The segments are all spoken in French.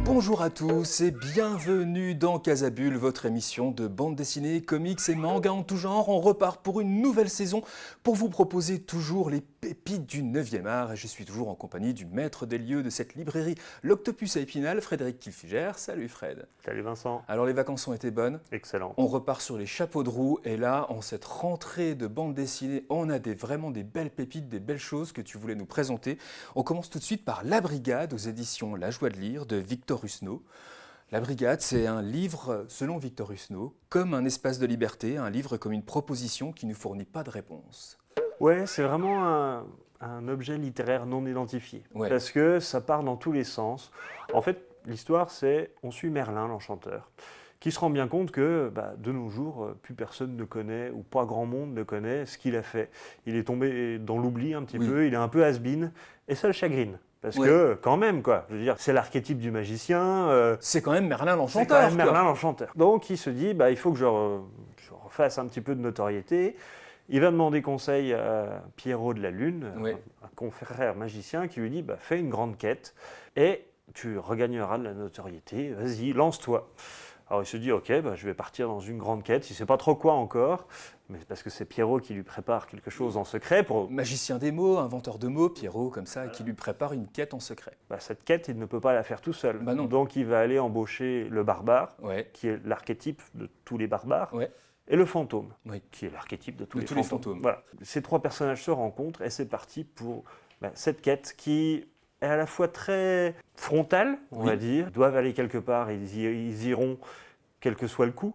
Bonjour à tous et bienvenue dans Casabule, votre émission de bande dessinée, comics et manga en tout genre. On repart pour une nouvelle saison pour vous proposer toujours les pépites du 9e art. Et je suis toujours en compagnie du maître des lieux de cette librairie, l'Octopus à Épinal, Frédéric Kilfiger. Salut Fred. Salut Vincent. Alors les vacances ont été bonnes. Excellent. On repart sur les chapeaux de roue et là, en cette rentrée de bande dessinée, on a vraiment des belles pépites, des belles choses que tu voulais nous présenter. On commence tout de suite par La Brigade aux éditions La Joie de lire de Victor Husneau. La Brigade, c'est un livre, selon Victor Husneau, comme un espace de liberté, un livre comme une proposition qui ne fournit pas de réponse. Ouais, c'est vraiment un objet littéraire non identifié, parce que ça part dans tous les sens. En fait, l'histoire, c'est on suit Merlin, l'enchanteur, qui se rend bien compte que de nos jours, plus personne ne connaît, ou pas grand monde ne connaît ce qu'il a fait. Il est tombé dans l'oubli un petit peu, il est un peu has-been, et ça le chagrine. Parce que, quand même, je veux dire, c'est l'archétype du magicien. C'est quand même Merlin l'enchanteur. C'est quand même Merlin l'enchanteur. Donc, il se dit, il faut que je refasse un petit peu de notoriété. Il va demander conseil à Pierrot de la Lune, un confrère magicien, qui lui dit, fais une grande quête et tu regagneras de la notoriété. Vas-y, lance-toi. Alors il se dit, ok, je vais partir dans une grande quête, il ne sait pas trop quoi encore, mais parce que c'est Pierrot qui lui prépare quelque chose en secret. Magicien des mots, inventeur de mots, Pierrot, comme ça, qui lui prépare une quête en secret. Cette quête, il ne peut pas la faire tout seul. Non. Donc il va aller embaucher le barbare, qui est l'archétype de tous les barbares, et le fantôme, qui est l'archétype de tous les fantômes. Voilà. Ces trois personnages se rencontrent et c'est parti pour cette quête qui est à la fois très frontale, on va dire. Ils doivent aller quelque part, ils iront quel que soit le coup,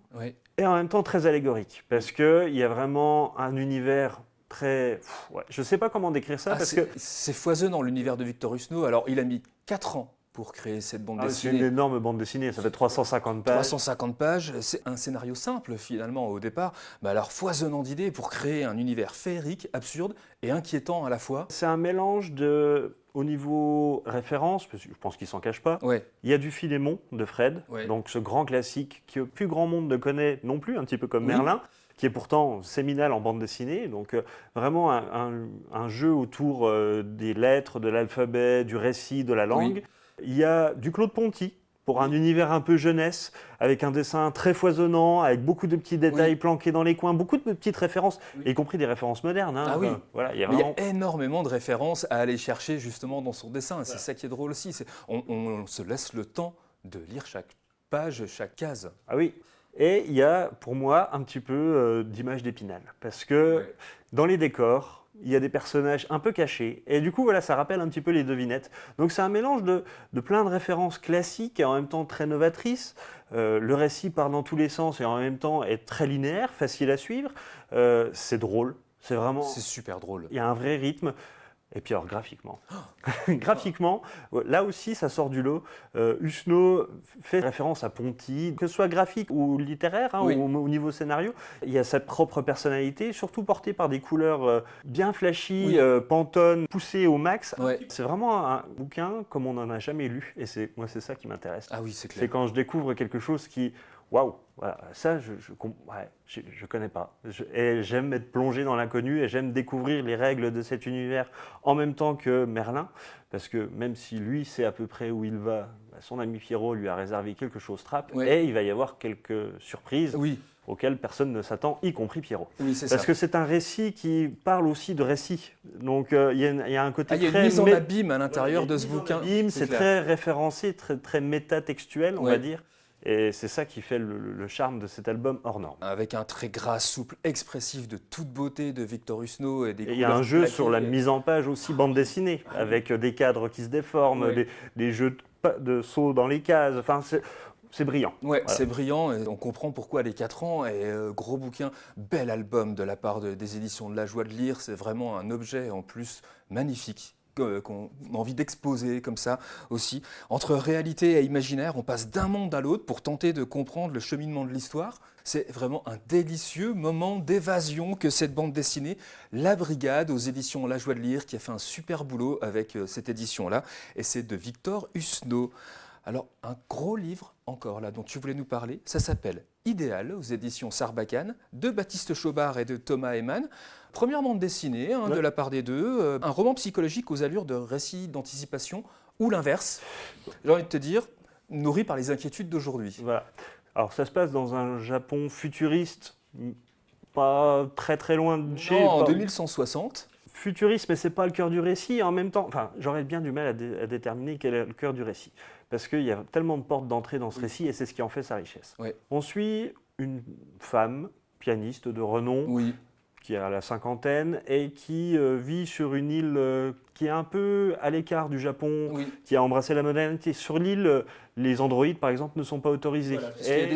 et en même temps très allégorique, parce qu'il y a vraiment un univers très... je ne sais pas comment décrire ça, parce que... C'est foisonnant l'univers de Victor Husneau. Alors il a mis 4 ans pour créer cette bande dessinée. C'est une énorme bande dessinée, ça fait 350 pages. 350 pages, c'est un scénario simple finalement au départ, mais alors foisonnant d'idées pour créer un univers féerique, absurde et inquiétant à la fois. C'est un mélange au niveau référence, parce que je pense qu'il ne s'en cache pas, il y a du Philémon de Fred, donc ce grand classique que plus grand monde ne connaît non plus, un petit peu comme Merlin, qui est pourtant séminal en bande dessinée, donc vraiment un jeu autour des lettres, de l'alphabet, du récit, de la langue. Il y a du Claude Ponty, pour un univers un peu jeunesse, avec un dessin très foisonnant, avec beaucoup de petits détails planqués dans les coins, beaucoup de petites références, y compris des références modernes. Il y a énormément de références à aller chercher justement dans son dessin, c'est ça qui est drôle aussi. On se laisse le temps de lire chaque page, chaque case. Ah oui. Et il y a, pour moi, un petit peu d'image d'Épinal. Parce que dans les décors, il y a des personnages un peu cachés. Et du coup, ça rappelle un petit peu les devinettes. Donc c'est un mélange de plein de références classiques et en même temps très novatrices. Le récit part dans tous les sens et en même temps est très linéaire, facile à suivre. C'est drôle. C'est super drôle. Il y a un vrai rythme. Et puis alors graphiquement, là aussi ça sort du lot. Husneau fait référence à Ponty, que ce soit graphique ou littéraire, ou au niveau scénario. Il y a sa propre personnalité, surtout portée par des couleurs bien flashy, Pantone, poussées au max. C'est vraiment un bouquin comme on n'en a jamais lu, et moi c'est ça qui m'intéresse. Ah oui, c'est clair. C'est quand je découvre quelque chose qui... Waouh, ça je connais pas. Et j'aime être plongé dans l'inconnu et j'aime découvrir les règles de cet univers en même temps que Merlin, parce que même si lui sait à peu près où il va, son ami Pierrot lui a réservé quelque chose trappe et il va y avoir quelques surprises auxquelles personne ne s'attend, y compris Pierrot. Parce que c'est un récit qui parle aussi de récit. Donc il y a un côté très... Il y a une mise en abîme à l'intérieur de ce bouquin. C'est très référencé, très métatextuel, on va dire. Et c'est ça qui fait le charme de cet album hors norme. Avec un trait gras, souple, expressif, de toute beauté de Victor Husneau. Et il y a un jeu sur la mise en page aussi bande dessinée, avec des cadres qui se déforment, des jeux de sauts dans les cases. Enfin, c'est brillant. C'est brillant. Et on comprend pourquoi les 4 ans. Et gros bouquin, bel album de la part des éditions de La Joie de lire. C'est vraiment un objet en plus magnifique. Qu'on a envie d'exposer comme ça aussi. Entre réalité et imaginaire, on passe d'un monde à l'autre pour tenter de comprendre le cheminement de l'histoire. C'est vraiment un délicieux moment d'évasion que cette bande dessinée, La Brigade, aux éditions La Joie de lire, qui a fait un super boulot avec cette édition-là. Et c'est de Victor Husneau. Alors, un gros livre encore là dont tu voulais nous parler, ça s'appelle Idéal aux éditions Sarbacane, de Baptiste Chaubard et de Thomas Heymann. Première bande dessinée de la part des deux, un roman psychologique aux allures de récit d'anticipation ou l'inverse. J'ai envie de te dire, nourri par les inquiétudes d'aujourd'hui. Voilà. Alors ça se passe dans un Japon futuriste, pas très très loin de chez... Non, en 2160. Futuriste, mais c'est pas le cœur du récit. En même temps, j'aurais bien du mal à déterminer quel est le cœur du récit. Parce qu'il y a tellement de portes d'entrée dans ce récit, et c'est ce qui en fait sa richesse. Oui. On suit une femme, pianiste de renom, qui a la cinquantaine, et qui vit sur une île qui est un peu à l'écart du Japon, qui a embrassé la modernité. Sur l'île, les androïdes, par exemple, ne sont pas autorisés. Voilà,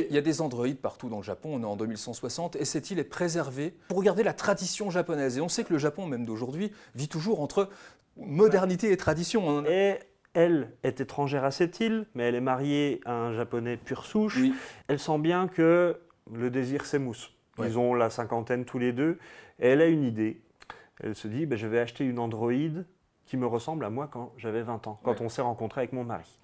il y a des androïdes partout dans le Japon, on est en 2160, et cette île est préservée pour garder la tradition japonaise. Et on sait que le Japon, même d'aujourd'hui, vit toujours entre modernité et tradition. Et elle est étrangère à cette île, mais elle est mariée à un Japonais pure souche. Elle sent bien que le désir s'émousse. Ils ont la cinquantaine tous les deux, et elle a une idée. Elle se dit, je vais acheter une androïde qui me ressemble à moi quand j'avais 20 ans, quand on s'est rencontré avec mon mari.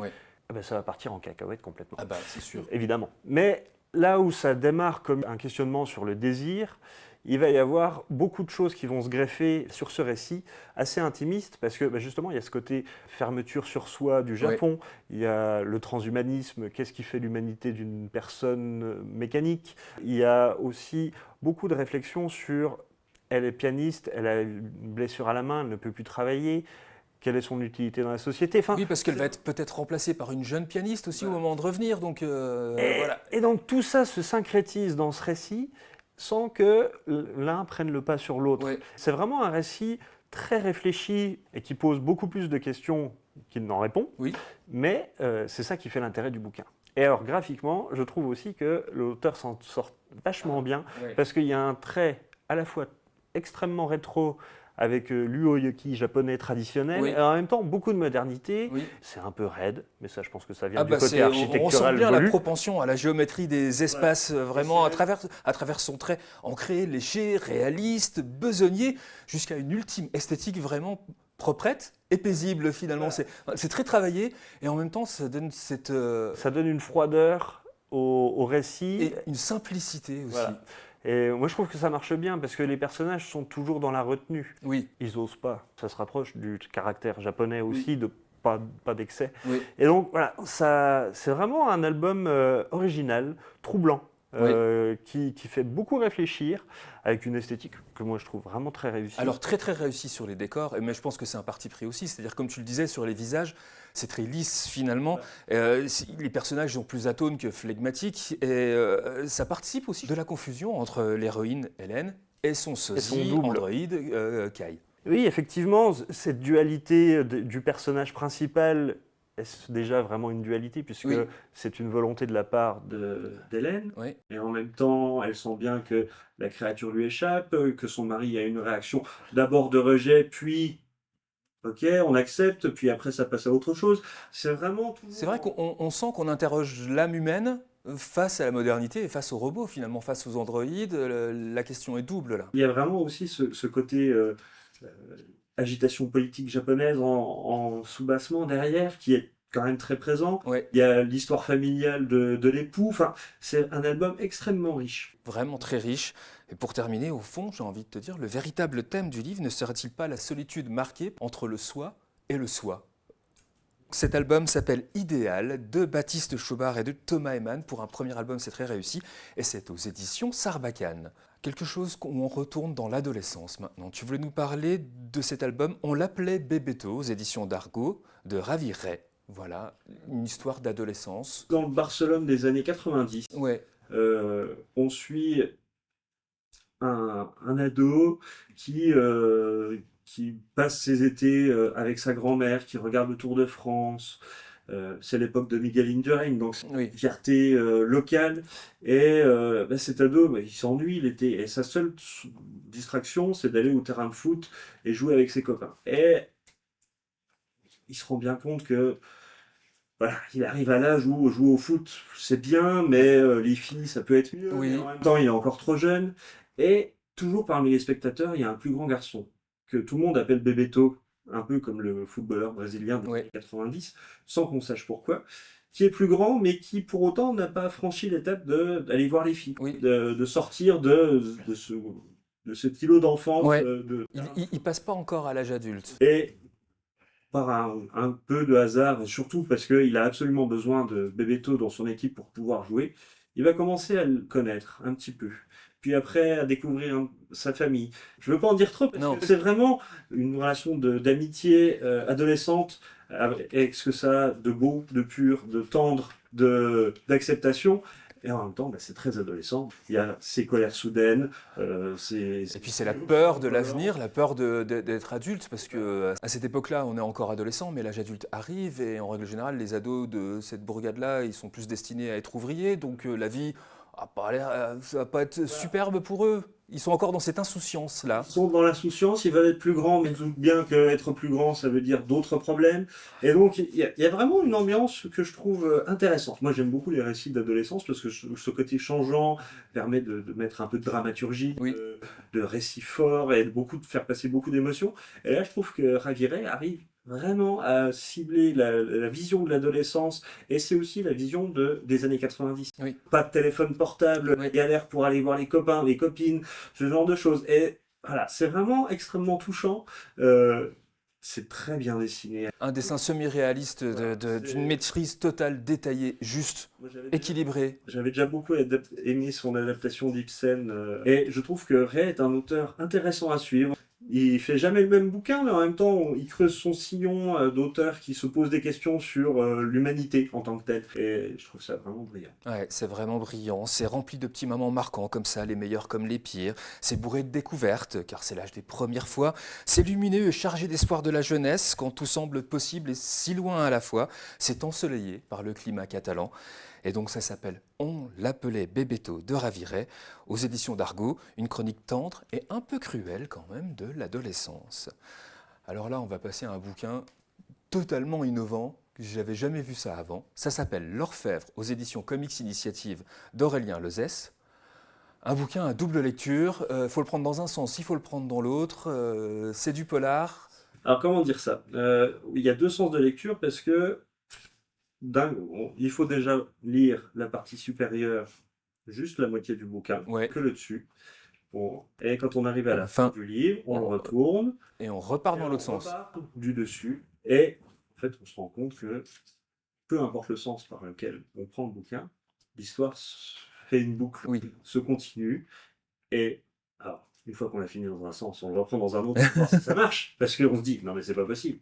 Ça va partir en cacahuète complètement. Ah c'est sûr. Évidemment. Mais là où ça démarre comme un questionnement sur le désir, il va y avoir beaucoup de choses qui vont se greffer sur ce récit, assez intimiste, parce que justement, il y a ce côté fermeture sur soi du Japon, il y a le transhumanisme, qu'est-ce qui fait l'humanité d'une personne mécanique. Il y a aussi beaucoup de réflexions sur, elle est pianiste, elle a une blessure à la main, elle ne peut plus travailler. Quelle est son utilité dans la société? Oui, parce qu'elle va être peut-être remplacée par une jeune pianiste aussi au moment de revenir. Donc, et donc tout ça se syncrétise dans ce récit sans que l'un prenne le pas sur l'autre. C'est vraiment un récit très réfléchi et qui pose beaucoup plus de questions qu'il n'en répond. Mais c'est ça qui fait l'intérêt du bouquin. Et alors graphiquement, je trouve aussi que l'auteur s'en sort vachement bien parce qu'il y a un trait à la fois extrêmement rétro avec l'uoyoki japonais traditionnel, et en même temps beaucoup de modernité. C'est un peu raide, mais ça je pense que ça vient du côté architectural. On sent bien volu. la propension à la géométrie des espaces, vraiment à travers son trait ancré, léché, réaliste, besogné, jusqu'à une ultime esthétique vraiment proprette et paisible finalement. C'est très travaillé, et en même temps ça donne cette... Ça donne une froideur au récit. Et une simplicité aussi. Et moi, je trouve que ça marche bien parce que les personnages sont toujours dans la retenue. Ils n'osent pas. Ça se rapproche du caractère japonais aussi, de pas d'excès. Et donc, voilà, c'est vraiment un album original, troublant, qui fait beaucoup réfléchir, avec une esthétique que moi je trouve vraiment très réussie. Alors très très réussi sur les décors, mais je pense que c'est un parti pris aussi, c'est-à-dire comme tu le disais sur les visages, c'est très lisse finalement, les personnages sont plus atones que flegmatiques, et ça participe aussi de la confusion entre l'héroïne Hélène et son sosie androïde Kai. Oui, effectivement, cette dualité du personnage principal, est-ce déjà vraiment une dualité, puisque c'est une volonté de la part d'Hélène, et en même temps, elle sent bien que la créature lui échappe, que son mari a une réaction d'abord de rejet, puis ok, on accepte, puis après ça passe à autre chose. C'est vraiment... C'est vrai qu'on sent qu'on interroge l'âme humaine face à la modernité et face aux robots, finalement, face aux androïdes. La question est double, là. Il y a vraiment aussi ce côté... agitation politique japonaise en sous-bassement derrière, qui est quand même très présent. Il y a l'histoire familiale de l'époux. Enfin, c'est un album extrêmement riche. Vraiment très riche. Et pour terminer, au fond, j'ai envie de te dire, le véritable thème du livre ne serait-il pas la solitude marquée entre le soi et le soi? Cet album s'appelle Idéal, de Baptiste Chaubard et de Thomas Heymann. Pour un premier album, c'est très réussi. Et c'est aux éditions Sarbacane. Quelque chose où on retourne dans l'adolescence maintenant. Tu voulais nous parler de cet album, on l'appelait Bébéto, aux éditions d'Argo, de Ravi Ray. Voilà, une histoire d'adolescence. Dans le Barcelone des années 90, on suit un ado qui passe ses étés avec sa grand-mère, qui regarde le Tour de France. C'est l'époque de Miguel Indurain, donc c'est une fierté locale. Et cet ado, il s'ennuie l'été. Et sa seule distraction, c'est d'aller au terrain de foot et jouer avec ses copains. Et il se rend bien compte que il arrive à l'âge où jouer au foot, c'est bien, mais les filles, ça peut être mieux. En même temps, il est encore trop jeune. Et toujours parmi les spectateurs, il y a un plus grand garçon que tout le monde appelle Bébéto, un peu comme le footballeur brésilien des années 90, sans qu'on sache pourquoi, qui est plus grand, mais qui pour autant n'a pas franchi l'étape d'aller voir les filles, de sortir de cet îlot d'enfance. Ouais. Il passe pas encore à l'âge adulte. Et par un peu de hasard, et surtout parce qu'il a absolument besoin de Bebeto dans son équipe pour pouvoir jouer, il va commencer à le connaître un petit peu. Puis après, à découvrir sa famille. Je ne veux pas en dire trop, parce que c'est vraiment une relation d'amitié adolescente, avec ce que ça a de beau, de pur, de tendre, d'acceptation. Et en même temps, c'est très adolescent. Il y a ces colères soudaines. Et puis c'est la peur de l'avenir, la peur d'être adulte, parce que à cette époque-là, on est encore adolescent, mais l'âge adulte arrive, et en règle générale, les ados de cette bourgade-là, ils sont plus destinés à être ouvriers, donc la vie ça va pas être superbe pour eux. Ils sont encore dans cette insouciance-là. Ils sont dans l'insouciance, ils veulent être plus grands, mais ils doutent bien qu'être plus grand, ça veut dire d'autres problèmes. Et donc, il y a vraiment une ambiance que je trouve intéressante. Moi, j'aime beaucoup les récits d'adolescence, parce que ce côté changeant permet de mettre un peu de dramaturgie, de récits forts, et de faire passer beaucoup d'émotions. Et là, je trouve que Raviré arrive vraiment à cibler la vision de l'adolescence, et c'est aussi la vision des années 90. Pas de téléphone portable, galère pour aller voir les copains, les copines, ce genre de choses. Et voilà, c'est vraiment extrêmement touchant. C'est très bien dessiné. Un dessin semi-réaliste d'une maîtrise totale, détaillée, juste, équilibrée. J'avais déjà beaucoup aimé son adaptation d'Ibsen. Et je trouve que Ray est un auteur intéressant à suivre. Il fait jamais le même bouquin, mais en même temps, il creuse son sillon d'auteur qui se pose des questions sur l'humanité en tant que telle. Et je trouve ça vraiment brillant. Ouais, c'est vraiment brillant. C'est rempli de petits moments marquants comme ça, les meilleurs comme les pires. C'est bourré de découvertes, car c'est l'âge des premières fois. C'est lumineux et chargé d'espoir de la jeunesse, quand tout semble possible et si loin à la fois. C'est ensoleillé par le climat catalan. Et donc ça s'appelle On l'appelait Bebeto de Raviré, aux éditions d'Argo, une chronique tendre et un peu cruelle quand même de l'adolescence. Alors là, on va passer à un bouquin totalement innovant, que je n'avais jamais vu ça avant. Ça s'appelle L'Orfèvre, aux éditions Comics Initiative d'Aurélien Lezès. Un bouquin à double lecture, faut le prendre dans un sens, il faut le prendre dans l'autre, c'est du polar. Alors comment dire ça, il y a deux sens de lecture, parce que il faut déjà lire la partie supérieure, juste la moitié du bouquin, que le dessus. Bon. Et quand on arrive à la fin du livre, on le retourne. Et on repart dans l'autre sens. Du dessus. Et en fait, on se rend compte que peu importe le sens par lequel on prend le bouquin, l'histoire fait une boucle, se continue. Et alors, une fois qu'on l'a fini dans un sens, on le reprend dans un autre, ça marche. Parce qu'on se dit, non mais c'est pas possible.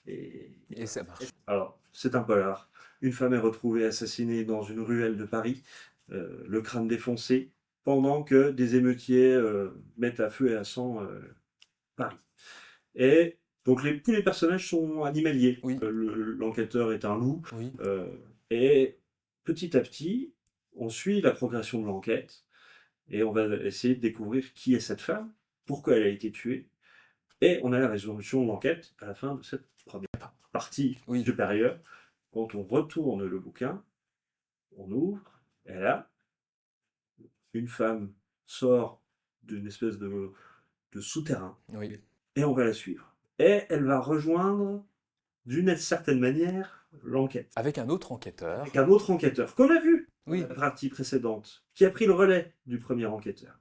Et ça marche. Alors, c'est un polar. Une femme est retrouvée assassinée dans une ruelle de Paris, le crâne défoncé, pendant que des émeutiers mettent à feu et à sang Paris. Et donc tous les personnages sont animaliers. L'enquêteur est un loup. Et petit à petit, on suit la progression de l'enquête, et on va essayer de découvrir qui est cette femme, pourquoi elle a été tuée, et on a la résolution de l'enquête à la fin de cette première partie supérieure. Quand on retourne le bouquin, on ouvre, et là, une femme sort d'une espèce de souterrain, et on va la suivre. Et elle va rejoindre, d'une certaine manière, l'enquête. Avec un autre enquêteur. Avec un autre enquêteur, qu'on a vu dans la partie précédente, qui a pris le relais du premier enquêteur.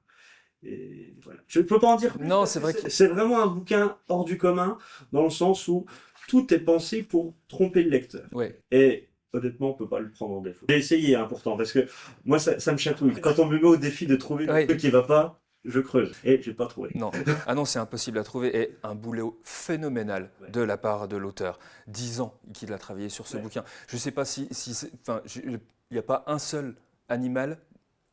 Et voilà. Je ne peux pas en dire plus. Non, c'est vrai que c'est vraiment un bouquin hors du commun, dans le sens où tout est pensé pour tromper le lecteur. Et honnêtement, on ne peut pas le prendre en défaut. J'ai essayé, pourtant, parce que moi, ça me chatouille. Quand on me met au défi de trouver le truc qui ne va pas, je creuse. Et je n'ai pas trouvé. Non. Ah non, c'est impossible à trouver. Et un boulot phénoménal de la part de l'auteur. 10 ans qu'il a travaillé sur ce bouquin. Je ne sais pas si il n'y a pas un seul animal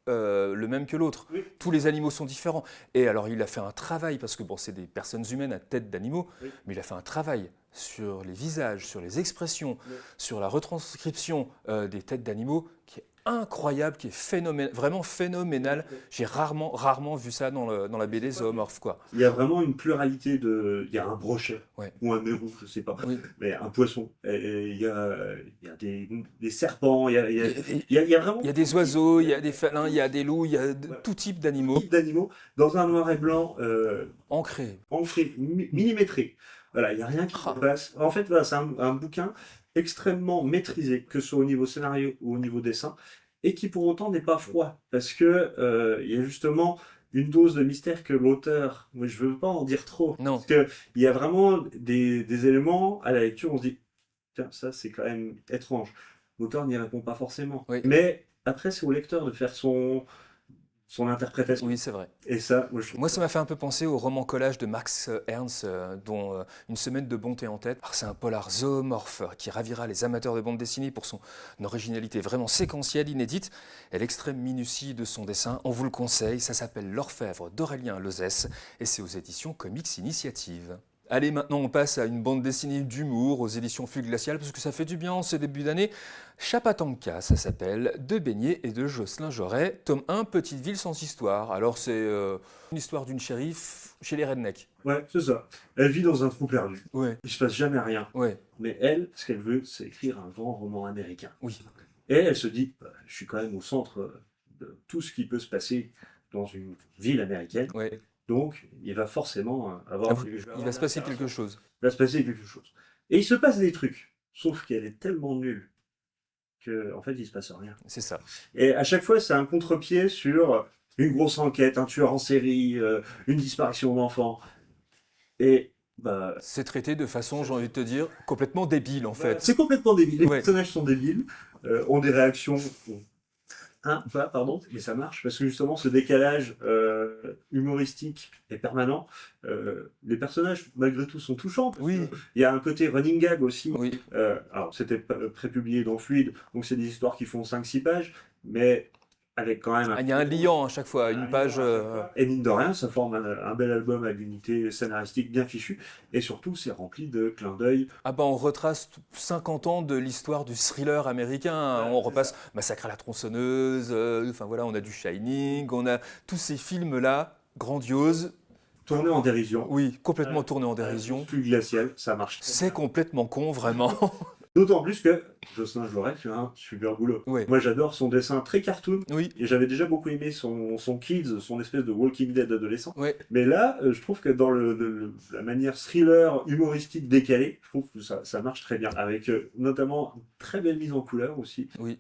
le même que l'autre. Tous les animaux sont différents. Et alors, il a fait un travail, parce que bon, c'est des personnes humaines à tête d'animaux, mais il a fait un travail sur les visages, sur les expressions, sur la retranscription des têtes d'animaux qui est incroyable, qui est vraiment phénoménal. J'ai rarement vu ça dans la BD zoomorphe, quoi. Il y a vraiment une pluralité il y a un brochet, ou un mérou, je sais pas, mais un poisson. Et il y a des serpents, il y a vraiment... Il y a des oiseaux, il y a des félins, il y a des loups, il y a tout type d'animaux. Dans un noir et blanc... ancré, millimétré. Voilà, il n'y a rien qui passe. En fait, voilà, c'est un bouquin extrêmement maîtrisé, que ce soit au niveau scénario ou au niveau dessin, et qui pour autant n'est pas froid, parce que il y a justement une dose de mystère que l'auteur, mais je veux pas en dire trop, parce que il y a vraiment des éléments à la lecture, on se dit, tiens, ça c'est quand même étrange. L'auteur n'y répond pas forcément, mais après c'est au lecteur de faire son interprétation. Oui, c'est vrai. Et ça, moi, ça m'a fait un peu penser au roman collage de Max Ernst, dont Une semaine de bonté en tête. C'est un polar zoomorphe qui ravira les amateurs de bande dessinée pour son originalité vraiment séquentielle, inédite, et l'extrême minutie de son dessin. On vous le conseille, ça s'appelle L'Orfèvre d'Aurélien Lozès, et c'est aux éditions Comics Initiative. Allez, maintenant on passe à une bande dessinée d'humour aux éditions Fugue Glaciale, parce que ça fait du bien en ce début d'année. Chapatanka, ça s'appelle, de Beignet et de Jocelyn Joret, tome 1, Petite ville sans histoire. Alors c'est une histoire d'une shérif chez les rednecks. Ouais, c'est ça. Elle vit dans un trou perdu. Ouais. Il se passe jamais rien. Ouais. Mais elle, ce qu'elle veut, c'est écrire un grand roman américain. Oui. Et elle se dit, je suis quand même au centre de tout ce qui peut se passer dans une ville américaine. Ouais. Donc, il va forcément avoir... il va se passer quelque chose. Il va se passer quelque chose. Et il se passe des trucs. Sauf qu'elle est tellement nulle qu'en fait, il se passe rien. C'est ça. Et à chaque fois, c'est un contre-pied sur une grosse enquête, un tueur en série, une disparition d'enfant. Et c'est traité de façon, j'ai envie de te dire, complètement débile en fait. C'est complètement débile. Les personnages sont débiles, ont des réactions... mais ça marche, parce que justement, ce décalage humoristique est permanent. Les personnages, malgré tout, sont touchants. Oui. Il y a un côté running gag aussi. Oui. Alors, c'était prépublié dans Fluide, donc c'est des histoires qui font 5-6 pages, mais avec quand même... il y a un liant à chaque fois, une page... Et mine de rien, ça forme un bel album à l'unité scénaristique bien fichue, et surtout, c'est rempli de clins d'œil. On retrace 50 ans de l'histoire du thriller américain. On repasse Massacre à la tronçonneuse, on a du Shining, on a tous ces films-là, grandioses. Tournés en dérision. Oui, complètement tournés en dérision. Plus glacial, ça marche. C'est complètement con, vraiment. D'autant plus que Jocelyn Joret fait un super boulot. Oui. Moi, j'adore son dessin très cartoon. Oui. Et j'avais déjà beaucoup aimé son Kids, son espèce de Walking Dead adolescent. Oui. Mais là, je trouve que dans la manière thriller humoristique décalée, je trouve que ça marche très bien. Avec notamment une très belle mise en couleur aussi. Oui.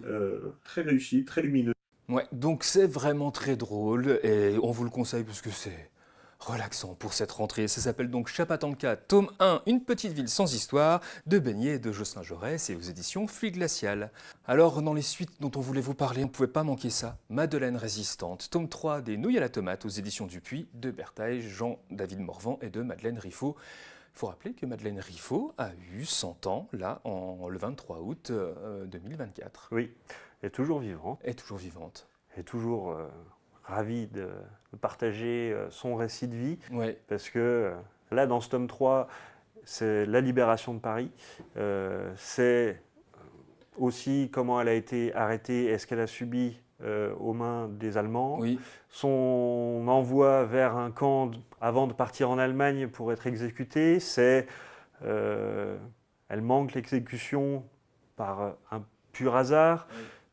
Très réussie, très lumineuse. Ouais, donc c'est vraiment très drôle et on vous le conseille parce que c'est relaxant pour cette rentrée. Ça s'appelle donc Chapatanka, tome 1, Une petite ville sans histoire, de Beignet et de Jocelyn Jaurès, et aux éditions Fluide Glaciale. Alors, dans les suites dont on voulait vous parler, on ne pouvait pas manquer ça. Madeleine résistante, tome 3, des Nouilles à la tomate, aux éditions Dupuis, de Berthaille, Jean-David Morvan et de Madeleine Riffaut. Il faut rappeler que Madeleine Riffaut a eu 100 ans, là, le 23 août 2024. Oui, elle est toujours vivante. Elle est toujours vivante. Elle est toujours... ravi de partager son récit de vie, parce que là, dans ce tome 3, c'est la libération de Paris, c'est aussi comment elle a été arrêtée et ce qu'elle a subi aux mains des Allemands, son envoi vers un camp avant de partir en Allemagne pour être exécutée, elle manque l'exécution par un pur hasard.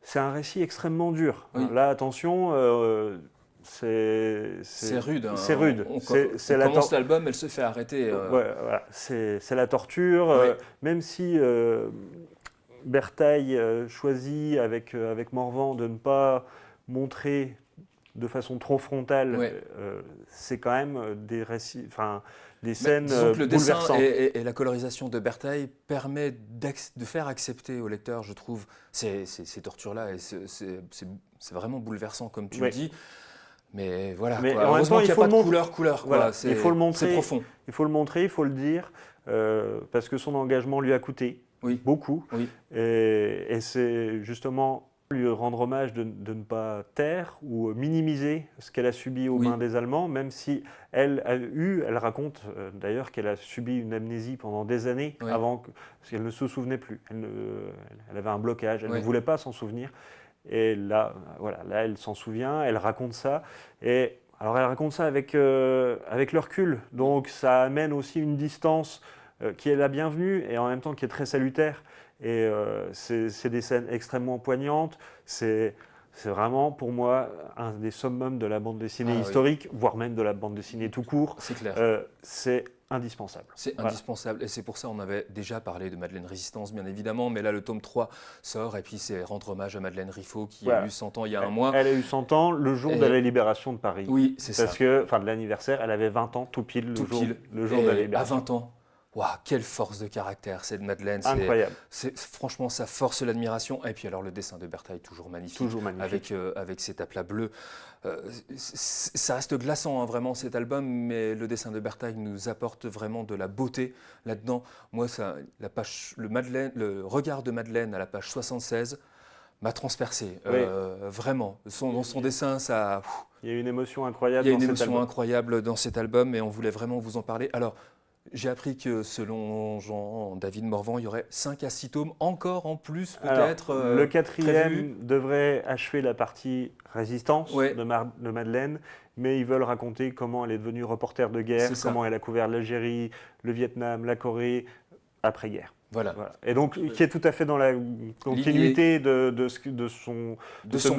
C'est un récit extrêmement dur. Là, attention, c'est rude. C'est rude. On commence l'album, elle se fait arrêter. Voilà. C'est la torture. Même si Berthaille choisit avec Morvan de ne pas montrer de façon trop frontale, c'est quand même des récits... des scènes disons que le dessin bouleversantes. Et la colorisation de Berthaille permet de faire accepter au lecteur, je trouve, ces tortures-là. Et c'est vraiment bouleversant, comme tu le dis. Mais voilà, mais en même temps, il n'y a pas de couleur. Voilà, il faut le montrer, c'est profond. Il faut le montrer, il faut le dire, parce que son engagement lui a coûté beaucoup. Et c'est justement lui rendre hommage de ne pas taire ou minimiser ce qu'elle a subi aux mains des Allemands, même si elle raconte d'ailleurs qu'elle a subi une amnésie pendant des années parce qu'elle ne se souvenait plus. Elle avait un blocage, elle ne voulait pas s'en souvenir. Et là, là, elle s'en souvient, elle raconte ça. Et alors, elle raconte ça avec le recul. Donc, ça amène aussi une distance qui est la bienvenue et en même temps qui est très salutaire. Et c'est des scènes extrêmement poignantes. C'est vraiment, pour moi, un des summums de la bande dessinée historique, voire même de la bande dessinée tout court. C'est clair. C'est indispensable. C'est indispensable. Et c'est pour ça qu'on avait déjà parlé de Madeleine Résistance, bien évidemment. Mais là, le tome 3 sort. Et puis, c'est rendre hommage à Madeleine Riffaut, qui a eu 100 ans il y a un mois. Elle a eu 100 ans le jour de la libération de Paris. Oui, c'est ça. Parce que, de l'anniversaire, elle avait 20 ans, tout pile le jour de la libération. À 20 ans. Waouh, quelle force de caractère, cette Madeleine. Incroyable. Franchement, ça force l'admiration. Et puis alors, le dessin de Berthaille, toujours magnifique. Toujours magnifique. Avec cet aplat bleu. Ça reste glaçant, hein, vraiment, cet album, mais le dessin de Berthaille nous apporte vraiment de la beauté là-dedans. Moi, le regard de Madeleine à la page 76 m'a transpercé. Vraiment. Dans son dessin, ça... Il y a une émotion incroyable incroyable dans cet album et on voulait vraiment vous en parler. Alors, j'ai appris que selon Jean-David Morvan, il y aurait 5 à 6 tomes, encore en plus peut-être. Le 4e devrait achever la partie résistance de Madeleine, mais ils veulent raconter comment elle est devenue reporter de guerre, comment elle a couvert l'Algérie, le Vietnam, la Corée, après-guerre. Voilà. Et donc, qui est tout à fait dans la continuité de son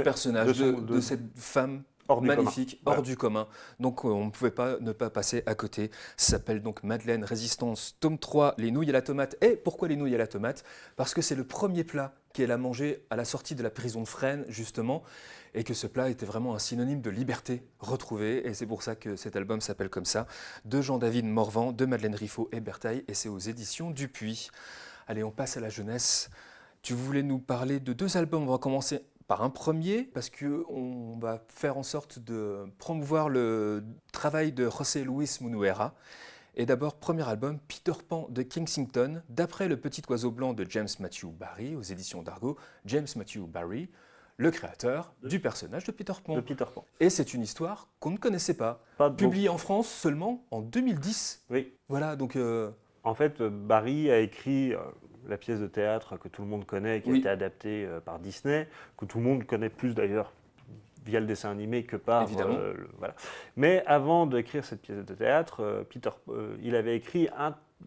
personnage, de cette femme. Magnifique, hors du commun. Donc on ne pouvait pas ne pas passer à côté. Ça s'appelle donc Madeleine Résistance, tome 3, les nouilles à la tomate. Et pourquoi les nouilles à la tomate? Parce que c'est le premier plat qu'elle a mangé à la sortie de la prison de Fresnes, justement, et que ce plat était vraiment un synonyme de liberté retrouvée. Et c'est pour ça que cet album s'appelle comme ça, de Jean-David Morvan, de Madeleine Riffaut et Berthaille, et c'est aux éditions Dupuis. Allez, on passe à la jeunesse. Tu voulais nous parler de 2 albums. On va commencer par un premier, parce qu'on va faire en sorte de promouvoir le travail de José Luis Munuera. Et d'abord, premier album, Peter Pan de Kensington, d'après Le Petit Oiseau Blanc de James Matthew Barrie, aux éditions d'Argo. James Matthew Barrie, le créateur du personnage de Peter Pan. Et c'est une histoire qu'on ne connaissait pas. Publiée en France seulement en 2010. Oui. Voilà, donc... En fait, Barrie a écrit... la pièce de théâtre que tout le monde connaît, qui a été adaptée par Disney, que tout le monde connaît plus d'ailleurs via le dessin animé que par... Évidemment. Voilà. Mais avant d'écrire cette pièce de théâtre, il avait écrit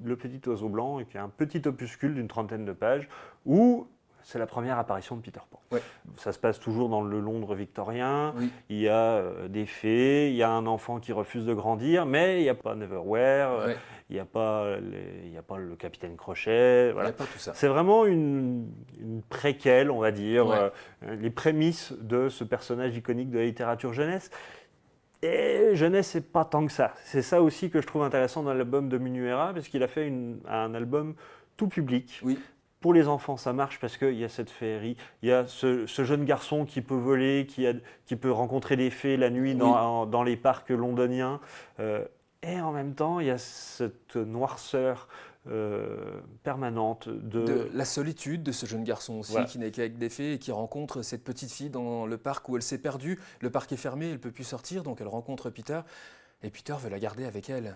Le Petit Oiseau Blanc, qui est un petit opuscule d'une 30aine de pages, où c'est la première apparition de Peter Pan. Ouais. Ça se passe toujours dans le Londres victorien, oui. Il y a des fées, il y a un enfant qui refuse de grandir, mais il n'y a pas Neverwhere, il n'y a pas le Capitaine Crochet. Voilà. Il n'y a pas tout ça. C'est vraiment une préquelle, on va dire, les prémices de ce personnage iconique de la littérature jeunesse. Et jeunesse, c'est pas tant que ça. C'est ça aussi que je trouve intéressant dans l'album de Munuera, parce qu'il a fait un album tout public. Oui. Pour les enfants, ça marche parce qu'il y a cette féerie, il y a ce jeune garçon qui peut voler, qui peut rencontrer des fées la nuit dans les parcs londoniens. Et en même temps, il y a cette noirceur permanente de la solitude de ce jeune garçon aussi, qui n'est qu'avec des fées et qui rencontre cette petite fille dans le parc où elle s'est perdue. Le parc est fermé, elle ne peut plus sortir, donc elle rencontre Peter. Et Peter veut la garder avec elle.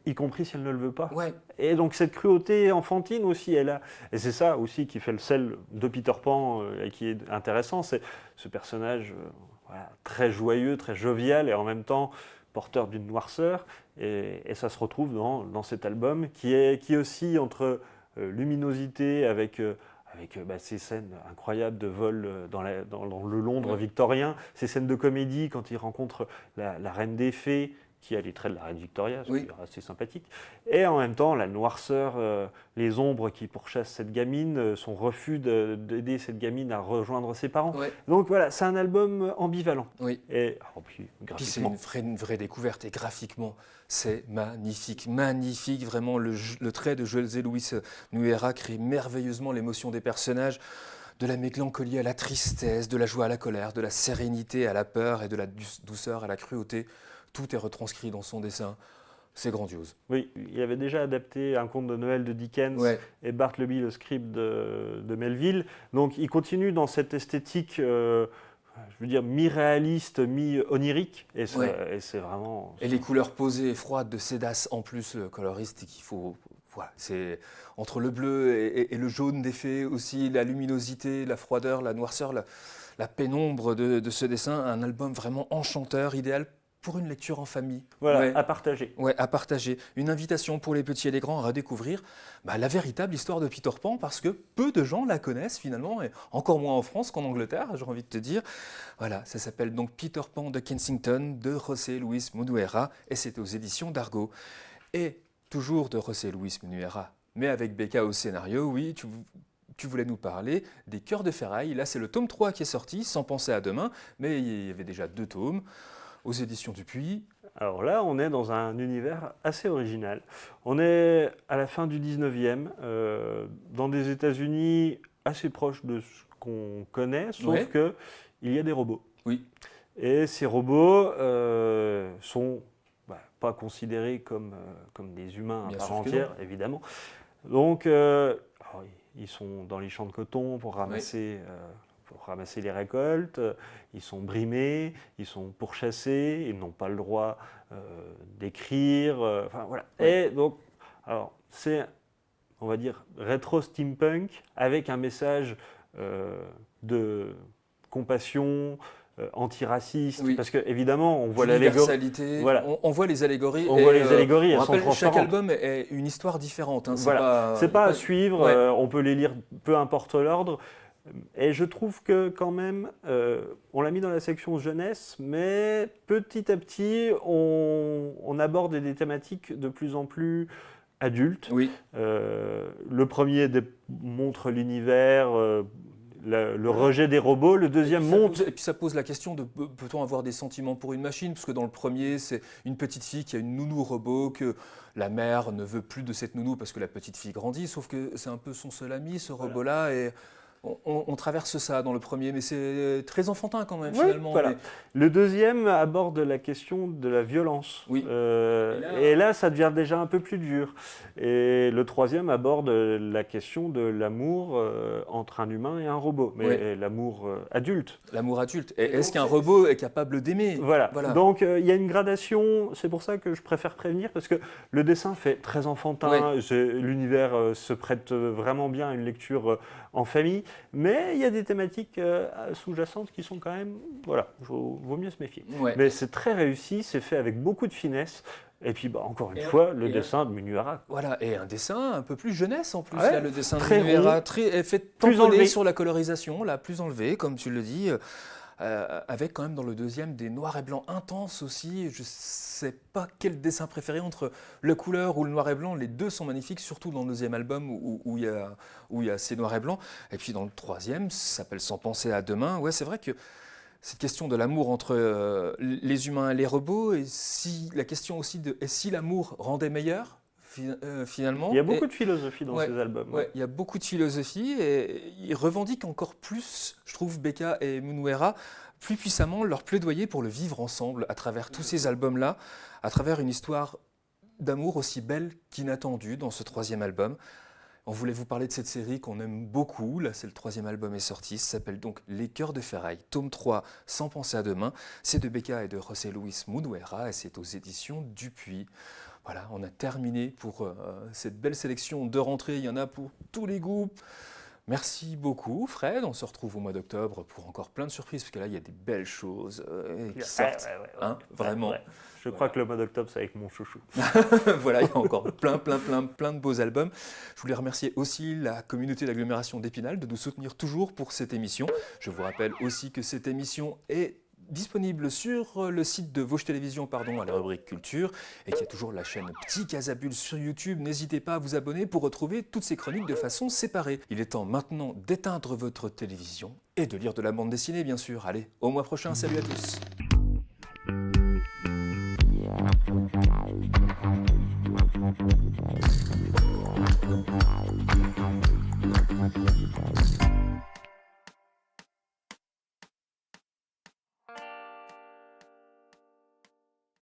Y compris si elle ne le veut pas. Ouais. Et donc cette cruauté enfantine aussi, elle a. Et c'est ça aussi qui fait le sel de Peter Pan et qui est intéressant, c'est ce personnage très joyeux, très jovial et en même temps porteur d'une noirceur. Et ça se retrouve dans cet album qui oscille entre luminosité avec ces scènes incroyables de vol dans le Londres victorien, ces scènes de comédie quand il rencontre la reine des fées, qui a les traits de la reine Victoria, ce qui est assez sympathique. Et en même temps, la noirceur, les ombres qui pourchassent cette gamine, son refus d'aider cette gamine à rejoindre ses parents. Ouais. Donc voilà, c'est un album ambivalent. Oui. Et puis, graphiquement. Puis c'est une vraie découverte. Et graphiquement, c'est magnifique. Magnifique, vraiment. Le trait de José Luis Munuera crée merveilleusement l'émotion des personnages. De la mélancolie à la tristesse, de la joie à la colère, de la sérénité à la peur et de la douceur à la cruauté. Tout est retranscrit dans son dessin. C'est grandiose. Oui, il avait déjà adapté un conte de Noël de Dickens et Bartleby, le scribe de Melville. Donc il continue dans cette esthétique, je veux dire, mi-réaliste, mi-onirique. Et c'est vraiment... Et les couleurs posées et froides de Cédas, en plus, le coloriste qu'il faut voilà, c'est entre le bleu et le jaune des fées aussi, la luminosité, la froideur, la noirceur, la pénombre de ce dessin, un album vraiment enchanteur, idéal pour une lecture en famille. Voilà, à partager. Ouais, à partager. Une invitation pour les petits et les grands à redécouvrir la véritable histoire de Peter Pan, parce que peu de gens la connaissent finalement, et encore moins en France qu'en Angleterre, j'ai envie de te dire. Voilà, ça s'appelle donc Peter Pan de Kensington de José Luis Munuera, et c'est aux éditions d'Argo. Et toujours de José Luis Munuera, mais avec Becca au scénario, oui, tu voulais nous parler des Cœurs de Ferraille. Là, c'est le tome 3 qui est sorti, sans penser à demain, mais il y avait déjà 2 tomes aux éditions Dupuis. Alors là, on est dans un univers assez original. On est à la fin du 19e, dans des États-Unis assez proches de ce qu'on connaît, sauf que il y a des robots. Oui. Et ces robots sont pas considérés comme des humains à part entière, évidemment. Donc, ils sont dans les champs de coton pour ramasser les récoltes, ils sont brimés, ils sont pourchassés, ils n'ont pas le droit d'écrire, enfin voilà. Et donc, alors, c'est, on va dire, rétro-steampunk avec un message de compassion, antiraciste, parce qu'évidemment, on voit l'allégorie. Voilà. On voit les allégories. On voit les allégories, elles sont transparentes. Chaque album est une histoire différente. Hein, c'est pas à suivre, on peut les lire, peu importe l'ordre. Et je trouve que quand même, on l'a mis dans la section jeunesse, mais petit à petit, on aborde des thématiques de plus en plus adultes. Oui. Le premier montre l'univers, le rejet des robots, le deuxième montre... Et puis ça pose la question de peut-on avoir des sentiments pour une machine, parce que dans le premier, c'est une petite fille qui a une nounou robot, que la mère ne veut plus de cette nounou parce que la petite fille grandit, sauf que c'est un peu son seul ami, ce robot-là, et... On traverse ça dans le premier, mais c'est très enfantin quand même, finalement. Voilà. Mais... Le deuxième aborde la question de la violence. Oui. Et là, ça devient déjà un peu plus dur. Et le troisième aborde la question de l'amour entre un humain et un robot, mais l'amour adulte. L'amour adulte. Et est-ce qu'un robot est capable d'aimer ? Voilà. Donc, il y a une gradation. C'est pour ça que je préfère prévenir, parce que le dessin fait très enfantin. L'univers se prête vraiment bien à une lecture en famille. Mais il y a des thématiques sous-jacentes qui sont quand même... Voilà, vaut mieux se méfier. Mais c'est très réussi, c'est fait avec beaucoup de finesse. Et puis, encore une fois, le dessin de Munuera. Voilà, et un dessin un peu plus jeunesse en plus. Ouais, là, le dessin de Munuera, fait tamponner sur la colorisation, là, plus enlevé, comme tu le dis. Avec quand même dans le deuxième des noirs et blancs intenses aussi. Je ne sais pas quel dessin préféré entre le couleur ou le noir et blanc. Les deux sont magnifiques, surtout dans le deuxième album où il y a ces noirs et blancs. Et puis dans le troisième, ça s'appelle Sans penser à demain. Ouais, c'est vrai que cette question de l'amour entre les humains et les robots, et la question aussi de si l'amour rendait meilleur finalement. Il y a beaucoup de philosophie dans ces albums. Il y a beaucoup de philosophie et ils revendiquent encore plus, je trouve, Becca et Munuera, plus puissamment leur plaidoyer pour le vivre ensemble à travers tous ces albums-là, à travers une histoire d'amour aussi belle qu'inattendue dans ce troisième album. On voulait vous parler de cette série qu'on aime beaucoup. Là, c'est le troisième album est sorti. Ça s'appelle donc Les Cœurs de Ferraille, tome 3, Sans penser à demain. C'est de Becca et de José Luis Munuera et c'est aux éditions Dupuis. Voilà, on a terminé pour cette belle sélection de rentrée. Il y en a pour tous les goûts. Merci beaucoup, Fred. On se retrouve au mois d'octobre pour encore plein de surprises, parce que là, il y a des belles choses qui sortent. Vraiment. Je crois que le mois d'octobre, c'est avec mon chouchou. Voilà, il y a encore plein de beaux albums. Je voulais remercier aussi la communauté d'agglomération d'Épinal de nous soutenir toujours pour cette émission. Je vous rappelle aussi que cette émission est disponible sur le site de Vosges Télévisions, à la rubrique Culture, et qu'il y a toujours la chaîne Petit Casabule sur YouTube. N'hésitez pas à vous abonner pour retrouver toutes ces chroniques de façon séparée. Il est temps maintenant d'éteindre votre télévision et de lire de la bande dessinée, bien sûr. Allez, au mois prochain, salut à tous.